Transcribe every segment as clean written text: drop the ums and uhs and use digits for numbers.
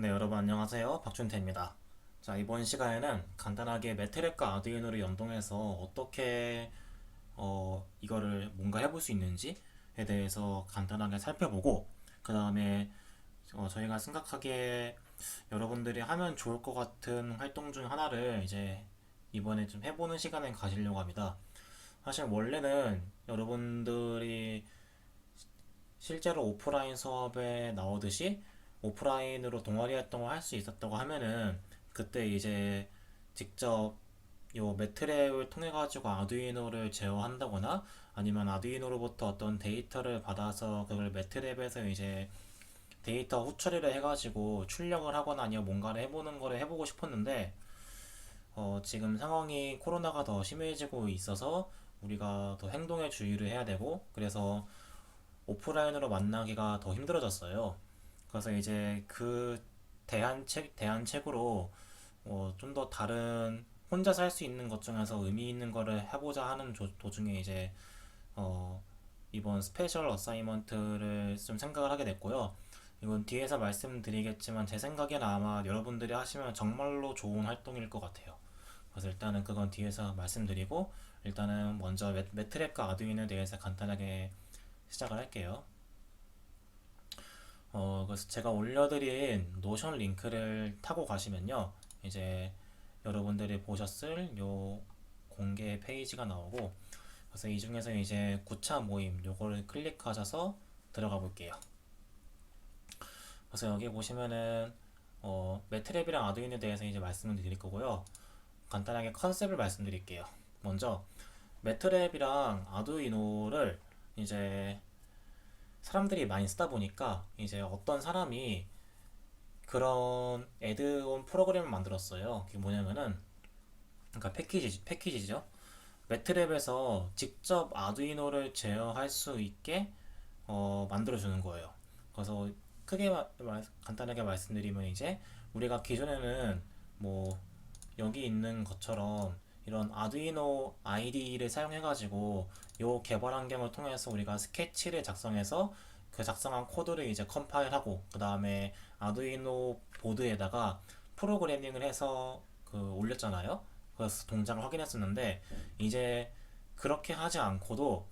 네, 여러분 안녕하세요. 박준태입니다. 자, 이번 시간에는 간단하게 매트랩과 아두이노를 연동해서 어떻게 이거를 뭔가 해볼 수 있는지에 대해서 간단하게 살펴보고, 그 다음에 저희가 생각하기에 여러분들이 하면 좋을 것 같은 활동 중 하나를 이제 이번에 좀 해보는 시간을 가지려고 합니다. 사실 원래는 여러분들이 실제로 오프라인 수업에 나오듯이 오프라인으로 동아리 활동을 할 수 있었다고 하면은 그때 이제 직접 요 매트랩을 통해 가지고 아두이노를 제어한다거나 아니면 아두이노로부터 어떤 데이터를 받아서 그걸 매트랩에서 이제 데이터 후처리를 해가지고 출력을 하거나 아니면 뭔가를 해보는 거를 해보고 싶었는데 지금 상황이 코로나가 더 심해지고 있어서 우리가 더 행동에 주의를 해야 되고 그래서 오프라인으로 만나기가 더 힘들어졌어요. 그래서 이제 그 대안책으로 좀 더 다른 혼자서 할 수 있는 것 중에서 의미 있는 거를 해보자 하는 도중에 이제 어, 이번 스페셜 어사이먼트를 좀 생각을 하게 됐고요. 이건 뒤에서 말씀드리겠지만 제 생각에는 아마 여러분들이 하시면 정말로 좋은 활동일 것 같아요. 그래서 일단은 그건 뒤에서 말씀드리고 일단은 먼저 매트랩과 아두인에 대해서 간단하게 시작을 할게요. 그래서 제가 올려드린 노션 링크를 타고 가시면요. 이제 여러분들이 보셨을 요 공개 페이지가 나오고, 그래서 이 중에서 이제 9차 모임 요거를 클릭하셔서 들어가 볼게요. 그래서 여기 보시면은 매트랩이랑 아두인에 대해서 이제 말씀을 드릴 거고요. 간단하게 컨셉을 말씀드릴게요. 먼저 매트랩이랑 아두이노를 이제 사람들이 많이 쓰다 보니까 이제 어떤 사람이 그런 애드온 프로그램을 만들었어요. 그게 뭐냐면은 그러니까 패키지죠. 매트랩에서 직접 아두이노를 제어할 수 있게 만들어주는 거예요. 그래서 간단하게 말씀드리면 이제 우리가 기존에는 뭐 여기 있는 것처럼 이런 아두이노 IDE를 사용해가지고 요 개발 환경을 통해서 우리가 스케치를 작성해서 그 작성한 코드를 이제 컴파일하고 그 다음에 아두이노 보드에다가 프로그래밍을 해서 그 올렸잖아요. 그래서 동작을 확인했었는데 이제 그렇게 하지 않고도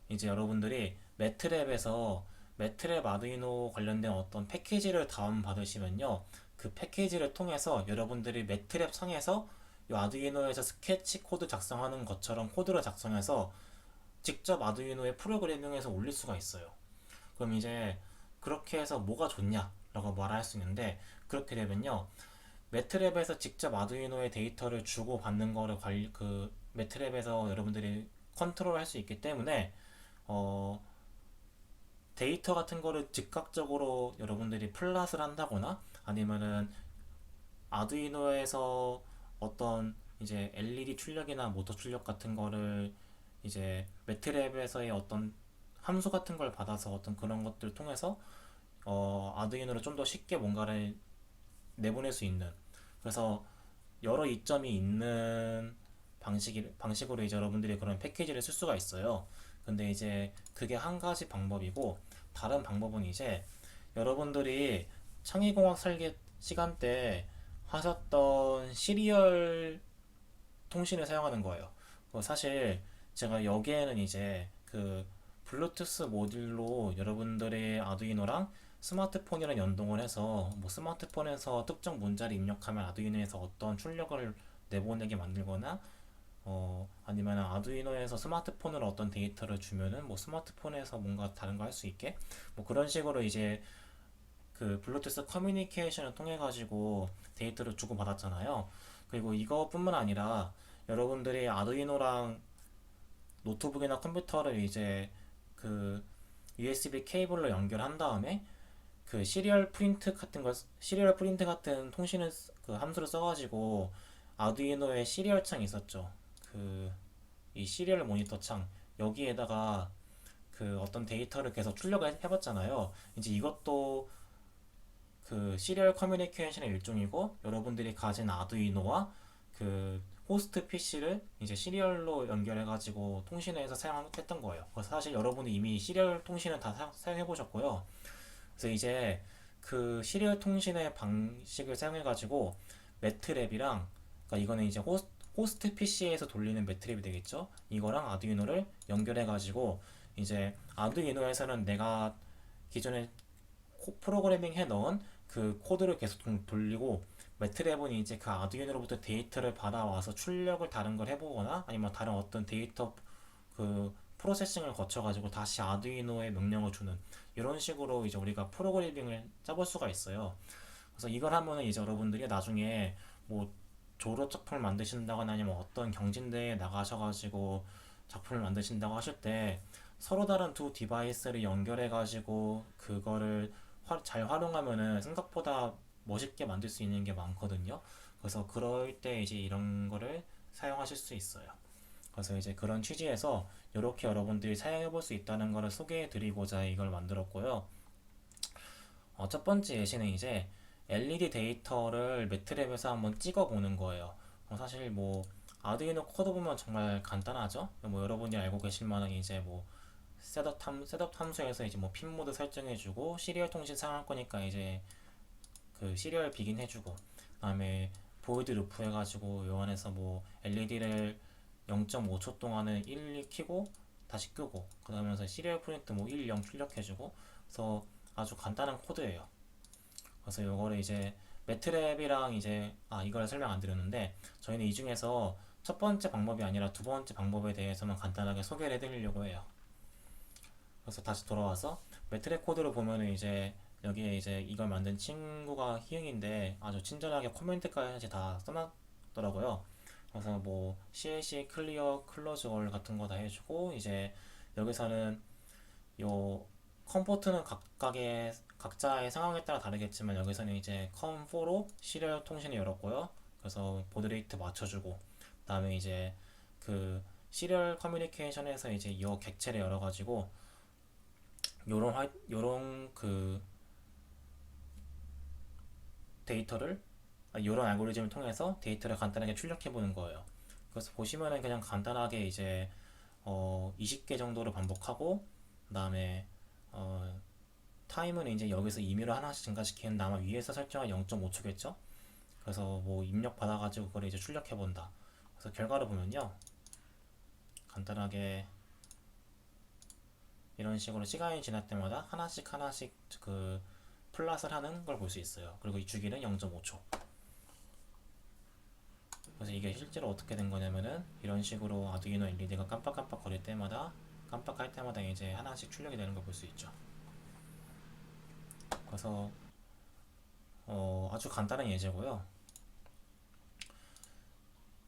이제 여러분들이 매트랩에서 아두이노 관련된 어떤 패키지를 다운받으시면요. 그 패키지를 통해서 여러분들이 매트랩 상에서 이 아두이노에서 스케치 코드 작성하는 것처럼 코드를 작성해서 직접 아두이노에 프로그래밍해서 올릴 수가 있어요. 그럼 이제 그렇게 해서 뭐가 좋냐라고 말할 수 있는데 그렇게 되면요. 매트랩에서 직접 아두이노에 데이터를 주고 받는 거를 그 매트랩에서 여러분들이 컨트롤 할 수 있기 때문에 어, 데이터 같은 거를 즉각적으로 여러분들이 플랫을 한다거나 아니면은 아두이노에서 어떤 이제 LED 출력이나 모터 출력 같은 거를 이제 매트랩에서의 어떤 함수 같은 걸 받아서 어떤 그런 것들을 통해서 아두이노로 좀 더 쉽게 뭔가를 내보낼 수 있는 그래서 여러 이점이 있는 방식으로 이제 여러분들이 그런 패키지를 쓸 수가 있어요. 근데 이제 그게 한 가지 방법이고 다른 방법은 이제 여러분들이 창의공학 설계 시간 때 하셨던 시리얼 통신을 사용하는 거예요. 사실 제가 여기에는 이제 그 블루투스 모듈로 여러분들의 아두이노랑 스마트폰이랑 연동을 해서 뭐 스마트폰에서 특정 문자를 입력하면 아두이노에서 어떤 출력을 내보내게 만들거나 아니면 아두이노에서 스마트폰으로 어떤 데이터를 주면은 뭐 스마트폰에서 뭔가 다른 거 할 수 있게 뭐 그런 식으로 이제 그 블루투스 커뮤니케이션을 통해 가지고 데이터를 주고 받았잖아요. 그리고 이것뿐만 아니라 여러분들이 아두이노랑 노트북이나 컴퓨터를 이제 그 USB 케이블로 연결한 다음에 그 시리얼 프린트 같은 통신을 그 함수를 써가지고 아두이노에 시리얼 창이 있었죠. 그 이 시리얼 모니터 창 여기에다가 그 어떤 데이터를 계속 출력을 해봤잖아요. 이제 이것도 그 시리얼 커뮤니케이션의 일종이고 여러분들이 가진 아두이노와 그 호스트 PC를 이제 시리얼로 연결해가지고 통신해서 사용했던 거예요. 그래서 사실 여러분이 이미 시리얼 통신을 다 사용해보셨고요. 그래서 이제 그 시리얼 통신의 방식을 사용해가지고 매트랩이랑, 그러니까 이거는 이제 호스트 PC에서 돌리는 매트랩이 되겠죠. 이거랑 아두이노를 연결해가지고 이제 아두이노에서는 내가 기존에 프로그래밍 해 넣은 그 코드를 계속 돌리고, 매트랩은 이제 그 아두이노로부터 데이터를 받아와서 출력을 다른 걸 해보거나 아니면 다른 어떤 데이터 그 프로세싱을 거쳐가지고 다시 아두이노에 명령을 주는, 이런 식으로 이제 우리가 프로그래밍을 짜볼 수가 있어요. 그래서 이걸 하면은 이제 여러분들이 나중에 뭐 졸업 작품을 만드신다거나 아니면 어떤 경진대회에 나가셔가지고 작품을 만드신다고 하실 때 서로 다른 두 디바이스를 연결해가지고 그거를 잘 활용하면은 생각보다 멋있게 만들 수 있는 게 많거든요. 그래서 그럴 때 이제 이런 거를 사용하실 수 있어요. 그래서 이제 그런 취지에서 이렇게 여러분들이 사용해 볼 수 있다는 것을 소개해 드리고자 이걸 만들었고요. 첫 번째 예시는 이제 LED 데이터를 매트랩에서 한번 찍어 보는 거예요. 사실 뭐 아두이노 코드 보면 정말 간단하죠. 뭐 여러분이 알고 계실 만한 이제 뭐 셋업 함수에서 이제 뭐 핀 모드 설정해주고, 시리얼 통신 사용할 거니까 이제 그 시리얼 비긴 해주고, 그다음에 보이드 루프 해가지고 요 안에서 뭐 LED를 0.5초 동안은 1, 켜고 다시 끄고, 그러면서 시리얼 프린트 뭐 1, 0 출력해주고. 그래서 아주 간단한 코드예요. 그래서 요거를 이제 매트랩이랑 이제 이걸 설명 안 드렸는데, 저희는 이 중에서 첫 번째 방법이 아니라 두 번째 방법에 대해서만 간단하게 소개를 해드리려고 해요. 그래서 다시 돌아와서 매트랩 코드를 보면은 이제 여기에 이제 이걸 만든 친구가 희응인데 아주 친절하게 코멘트까지 다 써놨더라고요. 그래서 뭐 CLC 클리어 클로즈 올 같은 거 다 해주고, 이제 여기서는 요 컴포트는 각자의 상황에 따라 다르겠지만 여기서는 이제 컴4로 시리얼 통신을 열었고요. 그래서 보드레이트 맞춰주고, 그다음에 이제 그 시리얼 커뮤니케이션에서 이제 이 객체를 열어가지고 요런 그 데이터를, 요런 알고리즘을 통해서 데이터를 간단하게 출력해 보는 거예요. 그래서 보시면은 그냥 간단하게 이제 20개 정도를 반복하고, 그 다음에 타임은 이제 여기서 임의로 하나씩 증가시키는, 아마 위에서 설정한 0.5초겠죠. 그래서 뭐 입력 받아가지고 그걸 이제 출력해 본다. 그래서 결과를 보면요, 간단하게 이런 식으로 시간이 지날 때마다 하나씩 하나씩 그 플랫을 하는 걸 볼 수 있어요. 그리고 이 주기는 0.5초. 그래서 이게 실제로 어떻게 된 거냐면은 이런 식으로 아두이노 LED가 깜빡깜빡 거릴 때마다, 깜빡할 때마다 이제 하나씩 출력이 되는 걸 볼 수 있죠. 그래서 아주 간단한 예제고요.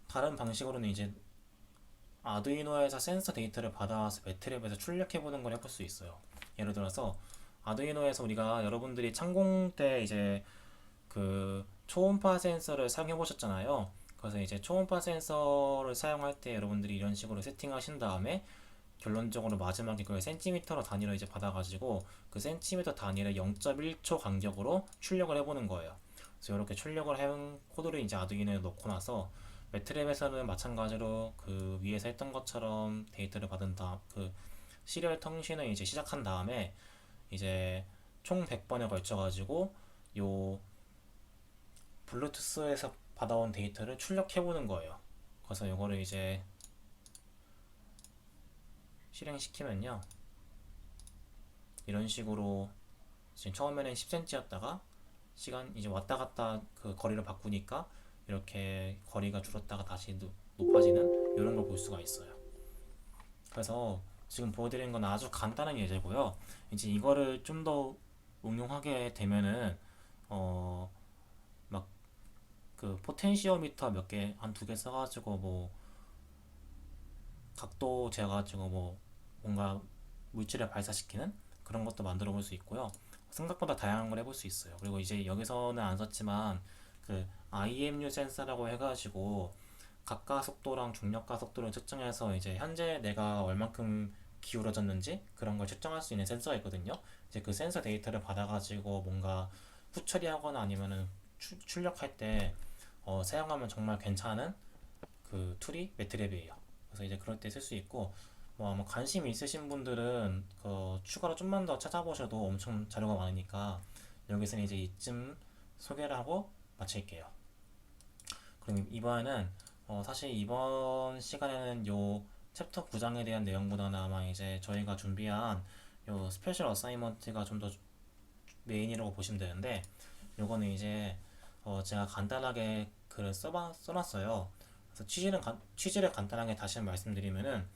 다른 방식으로는 이제 아두이노에서 센서 데이터를 받아와서 매트랩에서 출력해보는 걸 해볼 수 있어요. 예를 들어서 아두이노에서 우리가, 여러분들이 창공 때 이제 그 초음파 센서를 사용해 보셨잖아요. 그래서 이제 초음파 센서를 사용할 때 여러분들이 이런 식으로 세팅하신 다음에 결론적으로 마지막에 그걸 센티미터로 단위로 이제 받아가지고 그 센티미터 단위를 0.1초 간격으로 출력을 해보는 거예요. 그래서 이렇게 출력을 해온 코드를 이제 아두이노에 넣고 나서 매트랩에서는 마찬가지로 그 위에서 했던 것처럼 데이터를 받은 다음 그 시리얼 통신을 이제 시작한 다음에 이제 총 100번에 걸쳐 가지고 요 블루투스에서 받아온 데이터를 출력해보는 거예요. 그래서 이거를 이제 실행시키면요, 이런 식으로 지금 처음에는 10cm였다가 시간 이제 왔다 갔다 그 거리를 바꾸니까 이렇게 거리가 줄었다가 다시 높아지는 이런 걸 볼 수가 있어요. 그래서 지금 보여드리는 건 아주 간단한 예제고요. 이제 이거를 좀 더 응용하게 되면은 막 그 포텐시오미터 몇 개, 한 두 개 써가지고 뭐 각도 재가지고 뭐 뭔가 물질을 발사시키는 그런 것도 만들어 볼 수 있고요. 생각보다 다양한 걸 해볼 수 있어요. 그리고 이제 여기서는 안 썼지만 그 IMU 센서라고 해가지고 각가 속도랑 중력가 속도를 측정해서 이제 현재 내가 얼만큼 기울어졌는지 그런 걸 측정할 수 있는 센서가 있거든요. 이제 그 센서 데이터를 받아가지고 뭔가 후처리하거나 아니면은 출력할 때 사용하면 정말 괜찮은 그 툴이 매트랩이에요. 그래서 이제 그럴 때 쓸 수 있고, 뭐 아마 관심 있으신 분들은 그 추가로 좀만 더 찾아보셔도 엄청 자료가 많으니까 여기서는 이제 이쯤 소개를 하고 마칠게요. 그럼 이번에는 사실 이번 시간에는 요 챕터 9장에 대한 내용보다는 아마 이제 저희가 준비한 요 스페셜 어사이먼트가 좀 더 메인이라고 보시면 되는데, 요거는 이제 제가 간단하게 글을 써놨어요. 그래서 취지를 간단하게 다시 말씀드리면은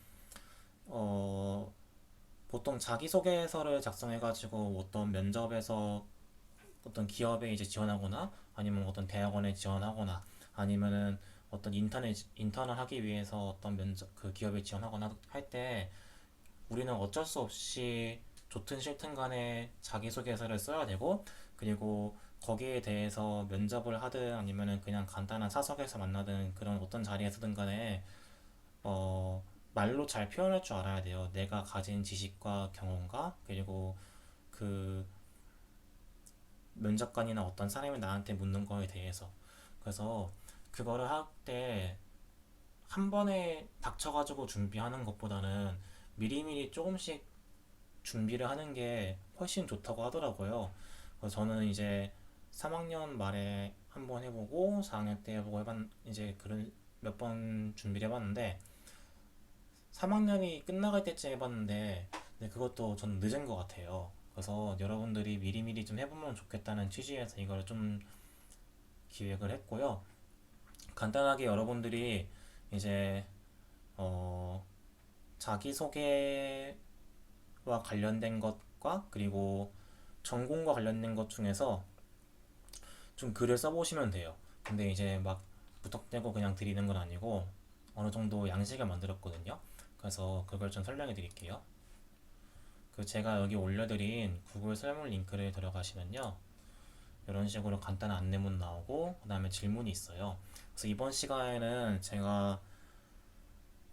어, 보통 자기소개서를 작성해가지고 어떤 면접에서 어떤 기업에 이제 지원하거나 아니면 어떤 대학원에 지원하거나 아니면은 어떤 인턴을 하기 위해서 어떤 면접 그 기업에 지원하거나 할 때 우리는 어쩔 수 없이 좋든 싫든 간에 자기소개서를 써야 되고, 그리고 거기에 대해서 면접을 하든 아니면은 그냥 간단한 사석에서 만나든 그런 어떤 자리에서든 간에 말로 잘 표현할 줄 알아야 돼요. 내가 가진 지식과 경험과 그리고 그 면접관이나 어떤 사람이 나한테 묻는 거에 대해서. 그래서 그거를 할 때 한 번에 닥쳐가지고 준비하는 것보다는 미리미리 조금씩 준비를 하는 게 훨씬 좋다고 하더라고요. 그래서 저는 이제 3학년 말에 한 번 해보고 4학년 때 해보고 이제 그런 몇 번 준비를 해봤는데 3학년이 끝나갈 때쯤 해봤는데, 근데 그것도 저는 늦은 것 같아요. 그래서 여러분들이 미리미리 좀 해보면 좋겠다는 취지에서 이걸 좀 기획을 했고요. 간단하게 여러분들이 이제 어, 자기소개와 관련된 것과 그리고 전공과 관련된 것 중에서 좀 글을 써보시면 돼요. 근데 이제 막 무턱대고 그냥 드리는 건 아니고 어느 정도 양식을 만들었거든요. 그래서 그걸 좀 설명해 드릴게요. 그 제가 여기 올려드린 구글 설문 링크를 들어가시면요, 이런 식으로 간단한 안내문 나오고 그 다음에 질문이 있어요. 그래서 이번 시간에는 제가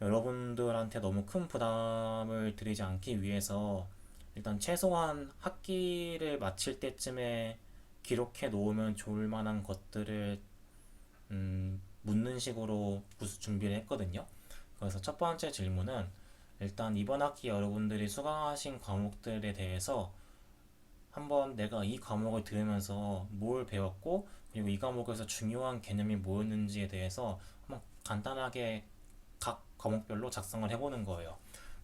여러분들한테 너무 큰 부담을 드리지 않기 위해서 일단 최소한 학기를 마칠 때쯤에 기록해 놓으면 좋을 만한 것들을 묻는 식으로 준비를 했거든요. 그래서 첫 번째 질문은 일단 이번 학기 여러분들이 수강하신 과목들에 대해서 한번 내가 이 과목을 들으면서 뭘 배웠고 그리고 이 과목에서 중요한 개념이 뭐였는지에 대해서 한번 간단하게 각 과목별로 작성을 해보는 거예요.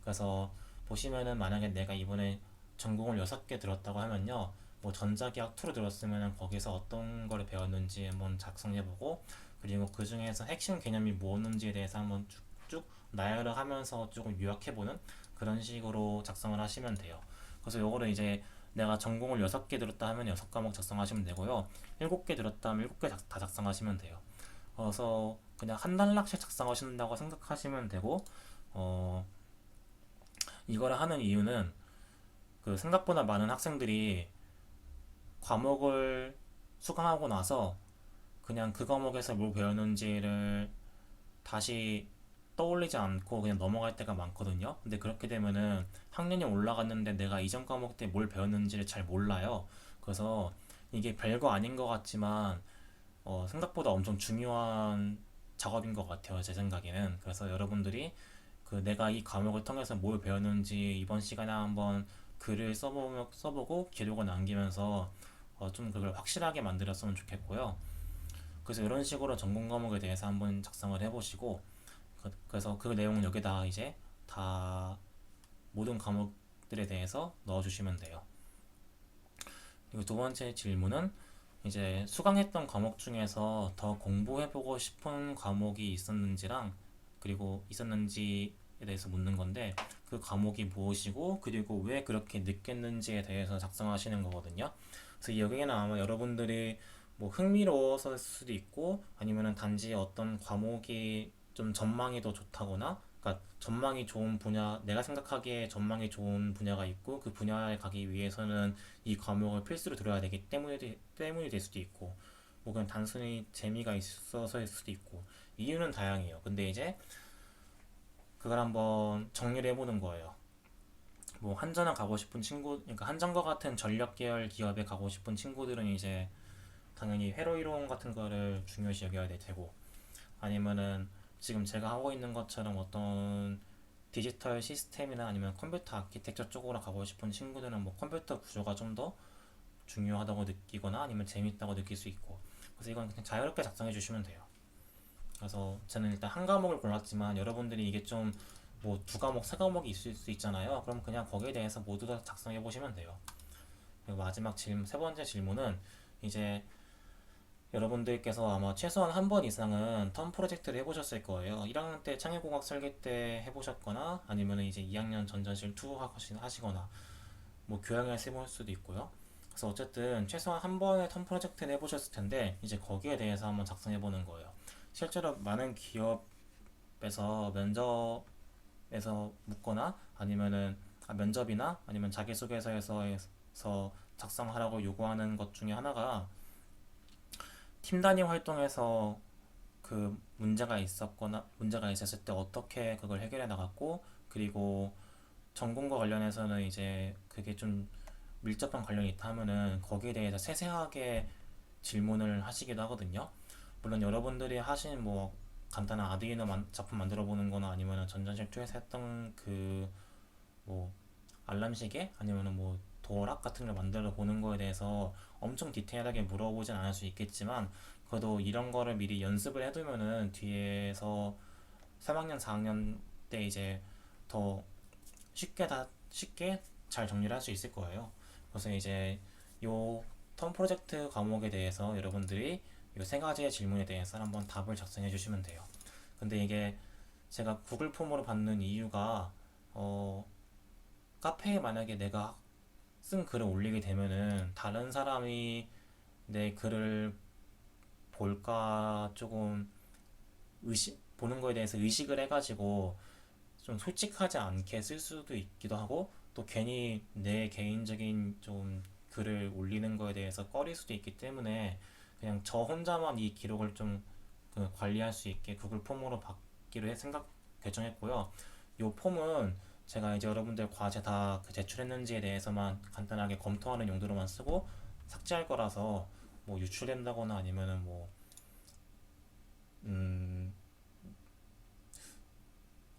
그래서 보시면은 만약에 내가 이번에 전공을 6개 들었다고 하면요, 뭐 전자기학 2를 들었으면 거기서 어떤 거를 배웠는지 한번 작성해보고, 그리고 그 중에서 핵심 개념이 뭐였는지에 대해서 한번 쭉쭉 나열을 하면서 조금 요약해보는 그런 식으로 작성을 하시면 돼요. 그래서 요거를 이제 내가 전공을 6개 들었다 하면 6과목 작성하시면 되고요. 7개 들었다 하면 7개 다 작성하시면 돼요. 그래서 그냥 한 단락씩 작성하신다고 생각하시면 되고, 어, 이거를 하는 이유는 그 생각보다 많은 학생들이 과목을 수강하고 나서 그냥 그 과목에서 뭘 배웠는지를 다시 떠올리지 않고 그냥 넘어갈 때가 많거든요. 근데 그렇게 되면은 학년이 올라갔는데 내가 이전 과목 때 뭘 배웠는지를 잘 몰라요. 그래서 이게 별거 아닌 것 같지만 생각보다 엄청 중요한 작업인 것 같아요, 제 생각에는. 그래서 여러분들이 그 내가 이 과목을 통해서 뭘 배웠는지 이번 시간에 한번 글을 써보고 기록을 남기면서 좀 그걸 확실하게 만들었으면 좋겠고요. 그래서 이런 식으로 전공 과목에 대해서 한번 작성을 해보시고, 그래서 그 내용은 여기다 이제 다 모든 과목들에 대해서 넣어주시면 돼요. 그리고 두 번째 질문은 이제 수강했던 과목 중에서 더 공부해보고 싶은 과목이 있었는지랑 그리고 있었는지에 대해서 묻는 건데, 그 과목이 무엇이고 그리고 왜 그렇게 느꼈는지에 대해서 작성하시는 거거든요. 그래서 여기에는 아마 여러분들이 뭐 흥미로워서일 수도 있고 아니면은 단지 어떤 과목이 좀 전망이 더 좋다거나, 그러니까 전망이 좋은 분야, 내가 생각하기에 전망이 좋은 분야가 있고 그 분야에 가기 위해서는 이 과목을 필수로 들어야 되기 때문이 될 수도 있고, 뭐 그냥 단순히 재미가 있어서일 수도 있고, 이유는 다양해요. 근데 이제 그걸 한번 정리를 해보는 거예요. 뭐 한전을 가고 싶은 친구, 그러니까 한전과 같은 전력 계열 기업에 가고 싶은 친구들은 이제 당연히 회로 이론 같은 거를 중요시 여겨야 될 테고, 아니면은 지금 제가 하고 있는 것처럼 어떤 디지털 시스템이나 아니면 컴퓨터 아키텍처 쪽으로 가고 싶은 친구들은 뭐 컴퓨터 구조가 좀 더 중요하다고 느끼거나 아니면 재밌다고 느낄 수 있고, 그래서 이건 그냥 자유롭게 작성해 주시면 돼요. 그래서 저는 일단 한 과목을 골랐지만 여러분들이 이게 좀 뭐 두 과목, 세 과목이 있을 수 있잖아요. 그럼 그냥 거기에 대해서 모두 다 작성해 보시면 돼요. 그리고 마지막 질문, 세 번째 질문은 이제 여러분들께서 아마 최소한 한 번 이상은 텀 프로젝트를 해보셨을 거예요. 1학년 때 창의공학 설계 때 해보셨거나 아니면 이제 2학년 전전실 2 하시거나 뭐 교양에서 해볼 수도 있고요. 그래서 어쨌든 최소한 한 번의 텀 프로젝트는 해보셨을 텐데 이제 거기에 대해서 한번 작성해 보는 거예요. 실제로 많은 기업에서 면접에서 묻거나 아니면은 면접이나 아니면 자기소개서에서 작성하라고 요구하는 것 중에 하나가 팀 단위 활동에서 그 문제가 있었을 때 어떻게 그걸 해결해 나갔고, 그리고 전공과 관련해서는 이제 그게 좀 밀접한 관련이 있다 하면은 거기에 대해서 세세하게 질문을 하시기도 하거든요. 물론 여러분들이 하신 뭐 간단한 아두이노 작품 만들어 보는 거나 아니면 전자실 2에서 했던 그 뭐 알람 시계 아니면 뭐 도어락 같은 걸 만들어 보는 거에 대해서 엄청 디테일하게 물어보진 않을 수 있겠지만, 그래도 이런 거를 미리 연습을 해두면은 뒤에서 3학년, 4학년 때 이제 더 쉽게 잘 정리를 할 수 있을 거예요. 그래서 이제 요 텀 프로젝트 과목에 대해서 여러분들이 요 세 가지의 질문에 대해서 한번 답을 작성해 주시면 돼요. 근데 이게 제가 구글 폼으로 받는 이유가 카페에 만약에 내가 쓴 글을 올리게 되면은 다른 사람이 내 글을 볼까 조금 보는 거에 대해서 의식을 해가지고 좀 솔직하지 않게 쓸 수도 있기도 하고, 또 괜히 내 개인적인 좀 글을 올리는 거에 대해서 꺼릴 수도 있기 때문에 그냥 저 혼자만 이 기록을 좀 관리할 수 있게 구글 폼으로 받기로 결정했고요. 이 폼은 제가 이제 여러분들 과제 다 제출했는지에 대해서만 간단하게 검토하는 용도로만 쓰고 삭제할 거라서 뭐 유출된다거나 아니면은 뭐 음,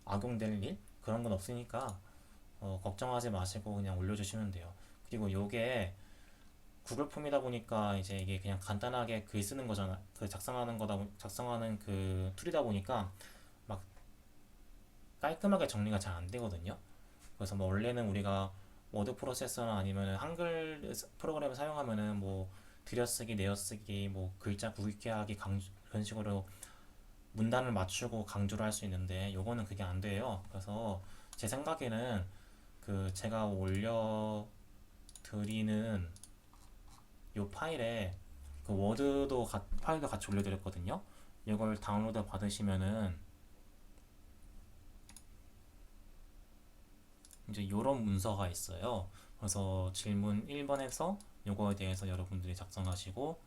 악용될 일 그런 건 없으니까 걱정하지 마시고 그냥 올려주시면 돼요. 그리고 요게 구글 폼이다 보니까 이제 이게 그냥 간단하게 글 쓰는 거잖아. 그 작성하는 그 툴이다 보니까 막 깔끔하게 정리가 잘 안 되거든요. 그래서 뭐 원래는 우리가 워드 프로세서나 아니면 한글 프로그램을 사용하면은 뭐 들여쓰기, 내어쓰기, 뭐 글자 굵게 하기, 그런 식으로 문단을 맞추고 강조를 할 수 있는데 요거는 그게 안 돼요. 그래서 제 생각에는 그 제가 올려 드리는 요 파일에 그 파일도 같이 올려드렸거든요. 이걸 다운로드 받으시면은 이제 요런 문서가 있어요. 그래서 질문 1번에서 요거에 대해서 여러분들이 작성하시고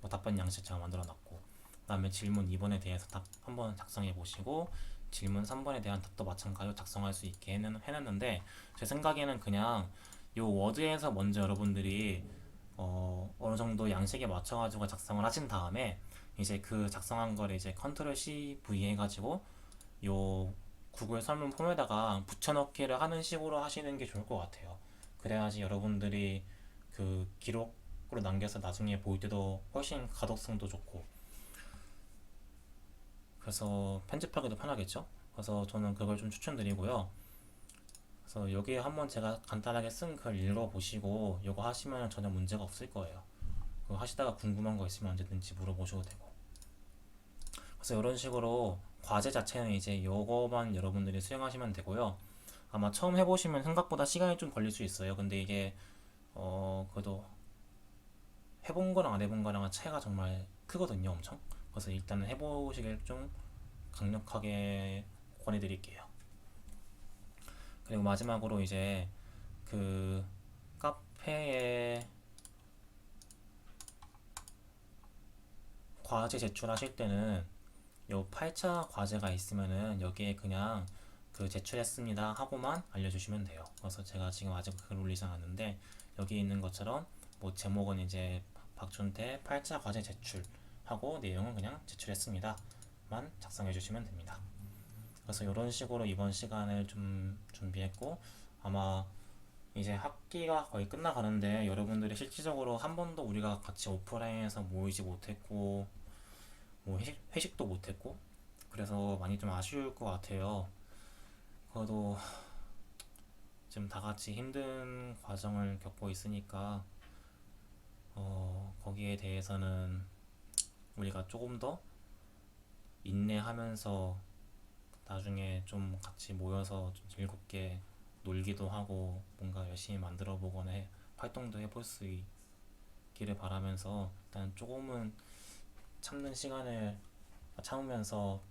뭐 답변 양식 제가 만들어 놨고, 그 다음에 질문 2번에 대해서 답 한번 작성해 보시고 질문 3번에 대한 답도 마찬가지로 작성할 수 있게 해놨는데, 제 생각에는 그냥 요 워드에서 먼저 여러분들이 어느 정도 양식에 맞춰가지고 작성을 하신 다음에 이제 그 작성한 거를 이제 컨트롤 C V 해가지고 요 구글 설문 폼에다가 붙여넣기를 하는 식으로 하시는 게 좋을 것 같아요. 그래야지 여러분들이 그 기록으로 남겨서 나중에 볼 때도 훨씬 가독성도 좋고, 그래서 편집하기도 편하겠죠. 그래서 저는 그걸 좀 추천드리고요. 그래서 여기에 한번 제가 간단하게 쓴 글 읽어보시고 이거 하시면 전혀 문제가 없을 거예요. 그거 하시다가 궁금한 거 있으면 언제든지 물어보셔도 되고. 그래서 이런 식으로 과제 자체는 이제 요거만 여러분들이 수행하시면 되고요. 아마 처음 해보시면 생각보다 시간이 좀 걸릴 수 있어요. 근데 이게 그래도 해본 거랑 안 해본 거랑은 차이가 정말 크거든요, 엄청. 그래서 일단은 해보시길 좀 강력하게 권해드릴게요. 그리고 마지막으로 이제 그 카페에 과제 제출하실 때는 요 8차 과제가 있으면은 여기에 그냥 그 제출했습니다 하고만 알려주시면 돼요. 그래서 제가 지금 아직 글 올리지 않았는데 여기 있는 것처럼 뭐 제목은 이제 박준태 8차 과제 제출 하고 내용은 그냥 제출했습니다만 작성해 주시면 됩니다. 그래서 이런 식으로 이번 시간을 좀 준비했고, 아마 이제 학기가 거의 끝나가는데 여러분들이 실질적으로 한 번도 우리가 같이 오프라인에서 모이지 못했고 뭐 회식도 못했고 그래서 많이 좀 아쉬울 것 같아요. 그래도 지금 다 같이 힘든 과정을 겪고 있으니까 거기에 대해서는 우리가 조금 더 인내하면서 나중에 좀 같이 모여서 좀 즐겁게 놀기도 하고 뭔가 열심히 만들어 보거나 활동도 해볼 수 있기를 바라면서 일단 조금은 참는 시간을 참으면서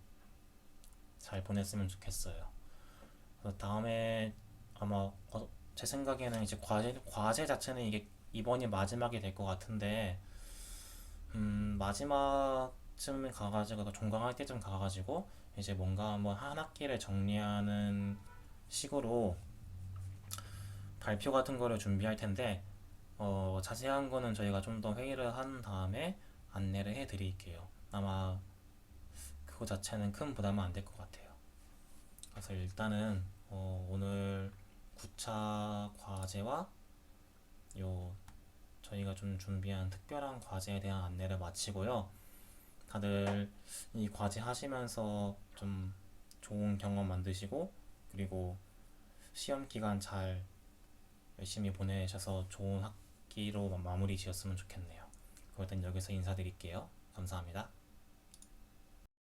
잘 보냈으면 좋겠어요. 그래서 다음에 아마 제 생각에는 이제 과제 자체는 이게 이번이 마지막이 될 것 같은데 마지막쯤 가가지고 그러니까 종강할 때쯤 가가지고 이제 뭔가 한번 한 학기를 정리하는 식으로 발표 같은 거를 준비할 텐데 자세한 거는 저희가 좀 더 회의를 한 다음에 안내를 해 드릴게요. 아마 그거 자체는 큰 부담은 안 될 것 같아요. 그래서 일단은 오늘 9차 과제와 요 저희가 좀 준비한 특별한 과제에 대한 안내를 마치고요. 다들 이 과제 하시면서 좀 좋은 경험 만드시고 그리고 시험 기간 잘 열심히 보내셔서 좋은 학기로 마무리 지었으면 좋겠네요. 그럼 일단 여기서 인사드릴게요. 감사합니다.